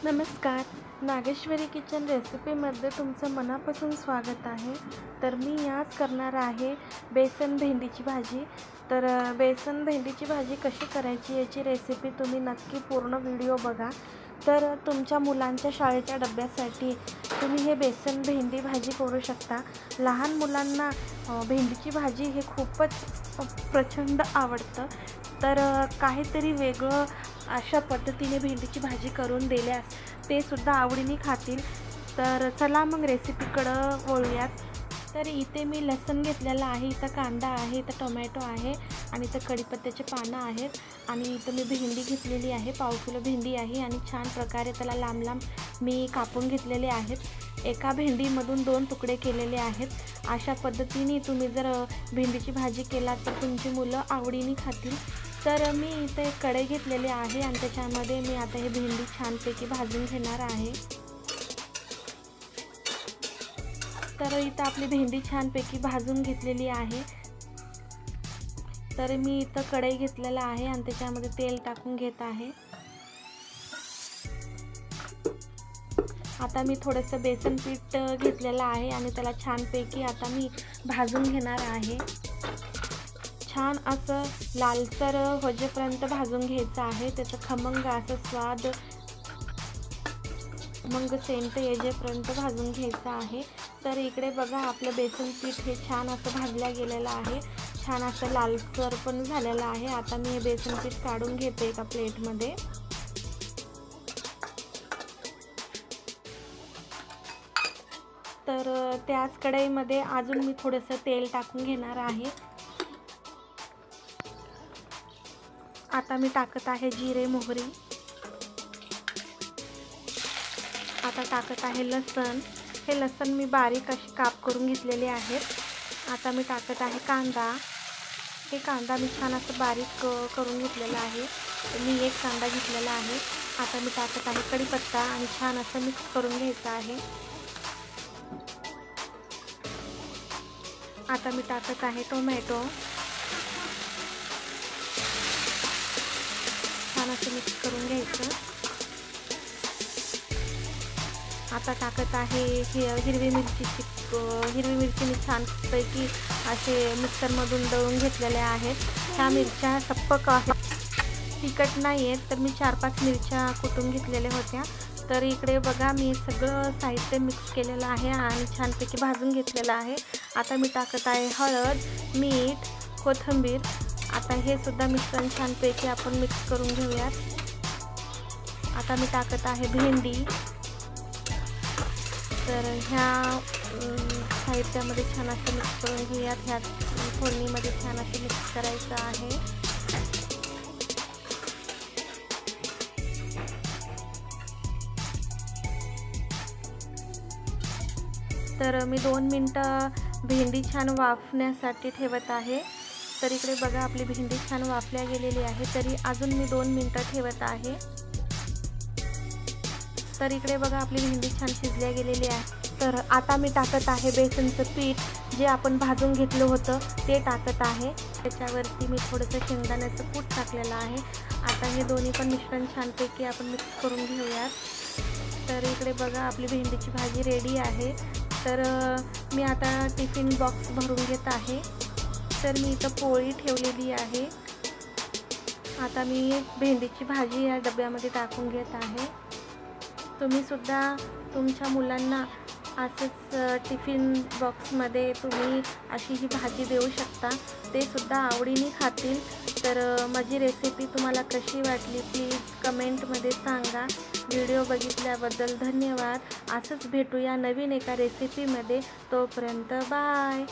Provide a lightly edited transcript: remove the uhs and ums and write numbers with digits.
नमस्कार. नागेश्वरी किचन रेसिपीमध्ये तुमचं मनापासून स्वागत आहे. तर मी आज करणार आहे बेसन भेंडीची भाजी. तर बेसन भेंडीची भाजी कशी करायची याची रेसिपी तुम्ही नक्की पूर्ण व्हिडिओ बघा. तर तुमच्या मुलांच्या शाळेच्या डब्यासाठी तुम्ही हे बेसन भेंडी भाजी करू शकता. लहान मुलांना भेंडीची भाजी हे खूपच प्रचंड आवडतं. तर काहीतरी वेगळं अशा पद्धतीने भेंडीची भाजी करून दिल्यास ते सुद्धा आवडीने खातील. तर चला मग रेसिपीकडं वळूयात. तर इथे मी लसूण घेतलेला आहे, इथं कांदा आहे, इथं टोमॅटो आहे आणि इथं कढीपत्त्याचे पानं आहेत आणि इथं मी भेंडी घेतलेली आहे, पाव किलो भेंडी आहे आणि छान प्रकारे त्याला लांब लांब मी कापून घेतलेले आहेत. एका भेंडीमधून 2 तुकडे केलेले आहेत. अशा पद्धतीने तुम्ही जर भेंडीची भाजी केलात तर तुमची मुलं आवडीने खातील. तर मी इथे एक कढई घेतलेली आहे आणि त्याच्यामध्ये मी आता हे भेंडी छानपैकी भाजून घेणार आहे. तर इथं आपली भेंडी छानपैकी भाजून घेतलेली आहे. तर मी इथं कढई घेतलेला आहे आणि त्याच्यामध्ये तेल टाकून घेत आहे. आता मी थोडंसं बेसन पीठ घेतलेलं आहे आणि त्याला छानपैकी आता मी भाजून घेणार आहे. छान असं लालसर होजेपर्यंत भाजून घ्यायचं आहे. त्याचं खमंग असं स्वाद मग सेंट येजेपर्यंत भाजून घ्यायचं आहे. तर इकडे बघा आपलं बेसन पीठ हे छान असं भाजलं गेलेलं आहे, छान असं लालसर पण झालेलं आहे. आता मी हे बेसन पीठ काढून घेते एका प्लेटमध्ये. तर त्याच कढईमध्ये अजून मी थोडंसं तेल टाकून घेणार आहे. आता मी टाकत आहे जिरे मोहरी. आता टाकत आहे लसण. हे लसण मी बारीक अशी काप करून घेतलेले आहेत. आता मी टाकत आहे कांदा. हे कांदा मी छान असं बारीक करून घेतलेला आहे. मी एक कांदा घेतलेला आहे. आता मी टाकत आहे कढीपत्ता आणि छान असं मिक्स करून घ्यायचं आहे. आता मी टाकत आहे टोमॅटो. छान असं मिक्स करून घ्यायचं. आता टाकत आहे हिरवी मिरची मी छानपैकी असे मिक्सरमधून दळून घेतलेल्या आहेत. ह्या मिरच्या सप्पक आहेत, तिखट नाही आहेत, तर मी 4-5 मिरच्या कुटून घेतलेल्या होत्या. तर इकडे बघा मी सगळं साहित्य मिक्स केलेलं आहे आणि छानपैकी भाजून घेतलेलं आहे. आता मी टाकत आहे हळद, मीठ, कोथिंबीर. आता हे सुद्धा मिश्रण छानपैकी आपण मिक्स करून घेऊयात. आता मी टाकत आहे भेंडी. तर ह्या साहित्यामध्ये छान असं मिक्स करून घेऊयात. ह्या फोडणीमध्ये छान असं मिक्स करायचं आहे. तर मी 2 मिनटं भेंडी छान वाफण्यासाठी ठेवत आहे. तर इकडे बघा आपली भेंडी छान वाफल्या गेलेली आहे. तरी अजून मी 2 मिनटं ठेवत आहे. तर इकडे बघा आपली भेंडी छान शिजल्या गेलेली आहे. तर आता मी टाकत आहे बेसनचं पीठ जे आपण भाजून घेतलं होतं ते टाकत आहे. त्याच्यावरती मी थोडंसं शेंगदाण्याचं कूट टाकलेलं आहे. आता हे दोन्ही पण मिश्रण छानपैकी आपण मिक्स करून घेऊयात. तर इकडे बघा आपली भेंडीची भाजी रेडी आहे. तर मी आता टिफिन बॉक्स भरून घेत आहे. तर मी इथं पोळी ठेवलेली आहे. आता मी भेंडीची भाजी या डब्यामध्ये टाकून घेत आहे. तुम्हीसुद्धा तुमच्या मुलांना असंच टिफिन बॉक्समध्ये तुम्ही अशी ही भाजी देऊ शकता, ते सुद्धा आवडीने खातील. तर माझी रेसिपी तुम्हाला कशी वाटली प्लीज कमेंटमध्ये सांगा. व्हिडिओ बघितल्याबद्दल धन्यवाद. असंच भेटूया नवीन एका रेसिपीमध्ये. तोपर्यंत बाय.